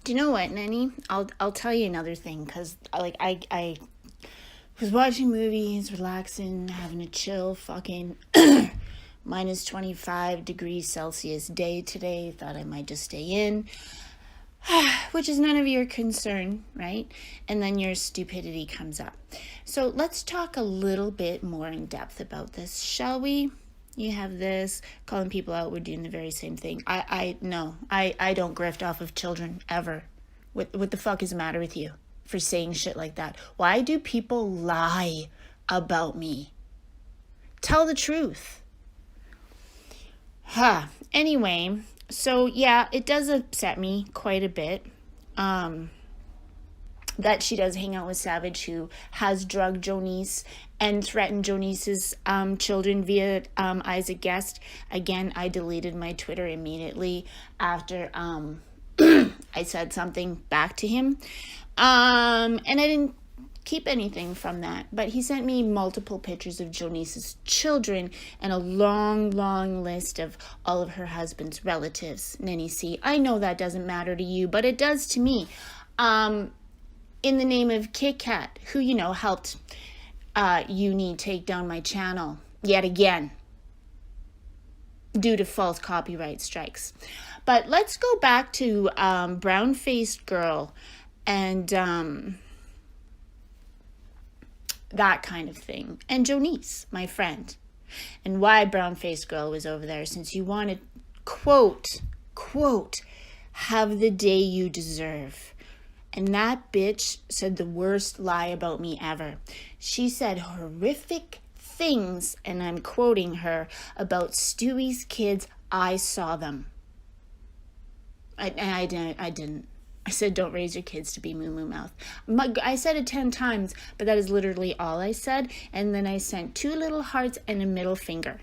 Do you know what, Nanny? I'll tell you another thing, because I was watching movies, relaxing, having a chill fucking minus 25 degrees Celsius day today. Thought I might just stay in, which is none of your concern, right? And then your stupidity comes up. So let's talk a little bit more in depth about this, shall we? You have this, calling people out, we're doing the very same thing. I don't grift off of children, ever. What the fuck is the matter with you for saying shit like that? Why do people lie about me? Tell the truth. Anyway, so yeah, it does upset me quite a bit. That she does hang out with Savage, who has drugged Jonice and threatened Jonice's children via Isaac Guest. Again, I deleted my Twitter immediately after I said something back to him. And I didn't keep anything from that. But he sent me multiple pictures of Jonice's children and a long, long list of all of her husband's relatives. Nanny C, I know that doesn't matter to you, but it does to me. In the name of Kit Kat, who, helped Uni take down my channel yet again due to false copyright strikes. But let's go back to brown-faced girl and that kind of thing. And Jonice, my friend. And why brown-faced girl was over there, since you wanted, quote, have the day you deserve. And that bitch said the worst lie about me ever. She said horrific things, and I'm quoting her, about Stewie's kids. I saw them. I didn't. I said, don't raise your kids to be moo moo mouth. I said it 10 times, but that is literally all I said. And then I sent 2 little hearts and a middle finger,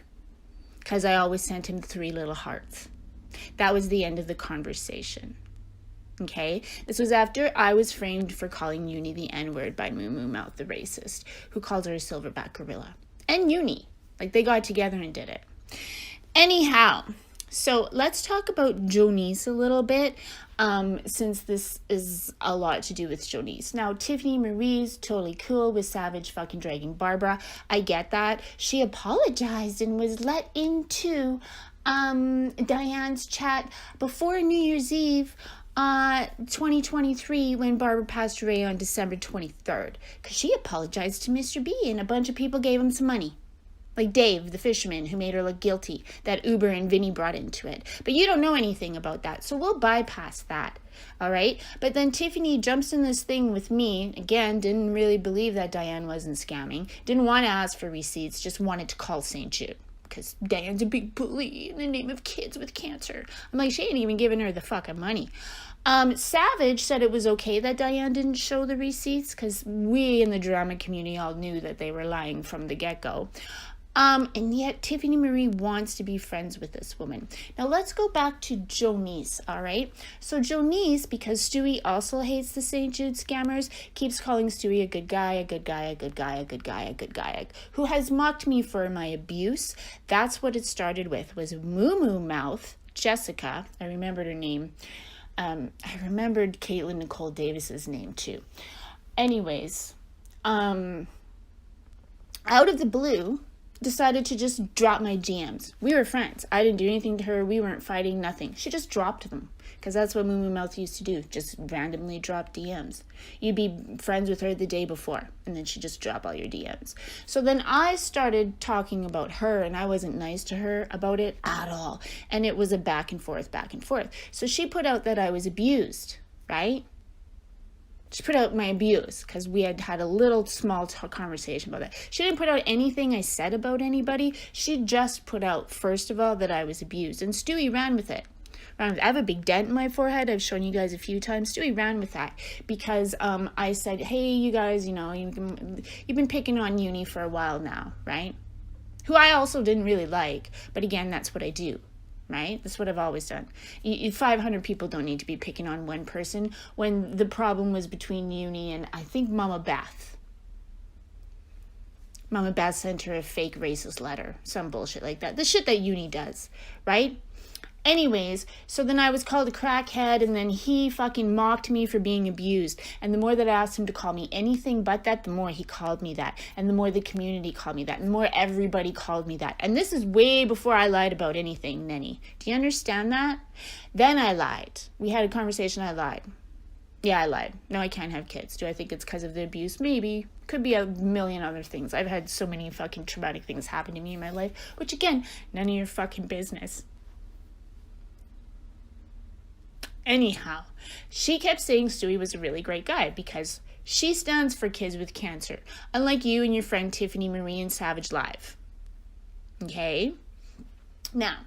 because I always sent him 3 little hearts. That was the end of the conversation. Okay, this was after I was framed for calling Uni the N-word by Moo Moo Mouth, the racist, who called her a silverback gorilla. And Uni. They got together and did it. Anyhow, so let's talk about Jonice a little bit, since this is a lot to do with Jonice. Now, Tiffany Marie's totally cool with Savage fucking dragging Barbara. I get that. She apologized and was let into Diane's chat before New Year's Eve 2023, when Barbara passed away on December 23rd, because she apologized to Mr. B and a bunch of people gave him some money, like Dave the fisherman, who made her look guilty, that Uber and Vinny brought into it. But you don't know anything about that, so we'll bypass that. All right, but then Tiffany jumps in this thing with me again. Didn't really believe that Diane wasn't scamming, didn't want to ask for receipts, just wanted to call St. Jude because Diane's a big bully in the name of kids with cancer. I'm like, she ain't even giving her the fucking money. Savage said it was okay that Diane didn't show the receipts, because we in the drama community all knew that they were lying from the get-go. And yet Tiffany Marie wants to be friends with this woman. Now let's go back to Jonice, all right? So Jonice, because Stewie also hates the St. Jude scammers, keeps calling Stewie a good guy, a good guy, a good guy, a good guy, a good guy, who has mocked me for my abuse. That's what it started with, was Moo Moo Mouth, Jessica, I remembered her name. I remembered Caitlin Nicole Davis's name too. Anyways, out of the blue, decided to just drop my DMs. We were friends. I didn't do anything to her. We weren't fighting, nothing. She just dropped them, because that's what Moo Moo Mouth used to do, just randomly drop DMs. You'd be friends with her the day before, and then she'd just drop all your DMs. So then I started talking about her, and I wasn't nice to her about it at all. And it was a back and forth, back and forth. So she put out that I was abused, right? She put out my abuse, because we had had a little small conversation about that. She didn't put out anything I said about anybody. She just put out, first of all, that I was abused. And Stewie ran with it. I have a big dent in my forehead. I've shown you guys a few times. Stewie ran with that, because I said, hey, you guys, you've been picking on Uni for a while now, right? Who I also didn't really like. But again, that's what I do. Right? That's what I've always done. 500 people don't need to be picking on one person, when the problem was between Uni and, I think, Mama Beth. Mama Beth sent her a fake racist letter. Some bullshit like that. The shit that Uni does, right? Anyways, so then I was called a crackhead, and then he fucking mocked me for being abused. And the more that I asked him to call me anything but that, the more he called me that. And the more the community called me that. And the more everybody called me that. And this is way before I lied about anything, Nenny. Do you understand that? Then I lied. We had a conversation, I lied. Yeah, I lied. No, I can't have kids. Do I think it's because of the abuse? Maybe. Could be a million other things. I've had so many fucking traumatic things happen to me in my life. Which, again, none of your fucking business. Anyhow, she kept saying Stewie was a really great guy because she stands for kids with cancer, unlike you and your friend Tiffany Marie in Savage Live. Okay? Now,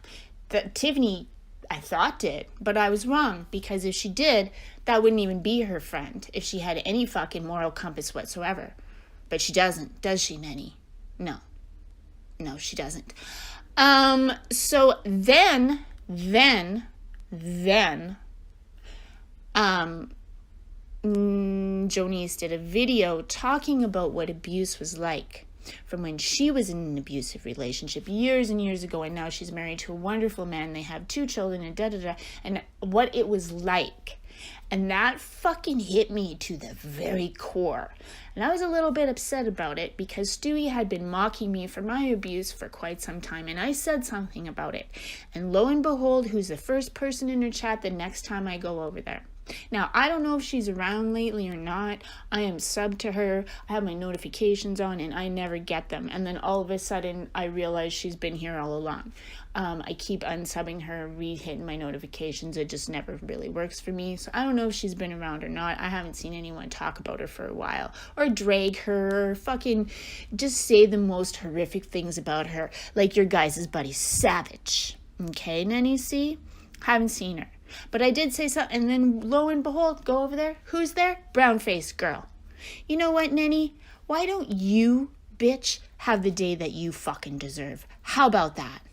Tiffany, I thought did, but I was wrong, because if she did, that wouldn't even be her friend if she had any fucking moral compass whatsoever. But she doesn't, does she, Nenny? No. No, she doesn't. So then, Jonice did a video talking about what abuse was like from when she was in an abusive relationship years and years ago, and now she's married to a wonderful man. They have 2 children and and what it was like. And that fucking hit me to the very core. And I was a little bit upset about it because Stewie had been mocking me for my abuse for quite some time, and I said something about it. And lo and behold, who's the first person in her chat the next time I go over there? Now, I don't know if she's around lately or not. I am subbed to her. I have my notifications on, and I never get them. And then all of a sudden, I realize she's been here all along. I keep unsubbing her, re-hitting my notifications. It just never really works for me. So I don't know if she's been around or not. I haven't seen anyone talk about her for a while. Or drag her, or fucking just say the most horrific things about her. Like your guys' buddy Savage. Okay, Nenny, see? Haven't seen her. But I did say something, and then lo and behold, go over there. Who's there? Brown-faced girl. You know what, Nenny? Why don't you, bitch, have the day that you fucking deserve? How about that?